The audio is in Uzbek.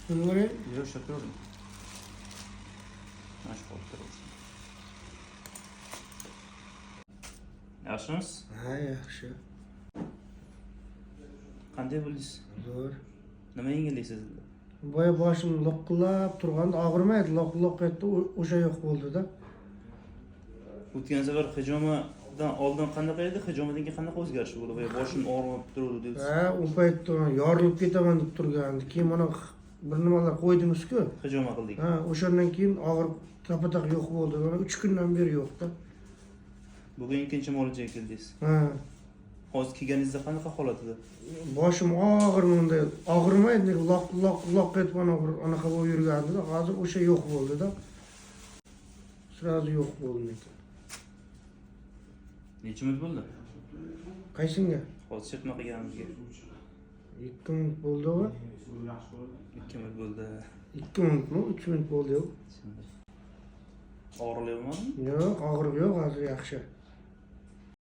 Bunları Yok şaka oldu. Aşk oldu. Yaxshimisiz? ha yaxshi. Qanday bo'ldingiz? Zo'r. Nima yengillaysiz? Boya boshim loqillab turganda og'rimaydi, loq etdi, o'sha yo'q bo'ldi-da. O'tgan safar hijomadan oldin qanaqa edi? Hijomadan keyin qanaqa o'zgarish bo'ldi? Boya boshim og'rib turdi dedingiz. Ha, u paytda yorilib ketaman deb turgandi. Keyin mana bir nimalar qo'ydingiz-ku. Hijoma qildik. Ha, o'shandan keyin og'rib tapa-taq yo'q bo'ldi. Mana 3 kundan beri yo'q-da. Bugun ikkinchi muolajaga keldingiz. Ha. Hozir kelganingizda qanaqa holat edi? Boshim og'rimanda, og'rimaydi, loq etib anaqa bo'lib yurgandi-da. Hozir o'sha yo'q bo'ldi-da. Sirazi yo'q bo'ldi. Necha minut bo'ldi? Qaysinga? Hozir chaqma qilganimizga. 2 minut bo'ldi-ku. 2 minut bo'ldi. 2 minutmi? 3 minut bo'ldi-ku. Og'riqli bo'lmadimi? Yo'q, og'riq yo'q, hozir yaxshi.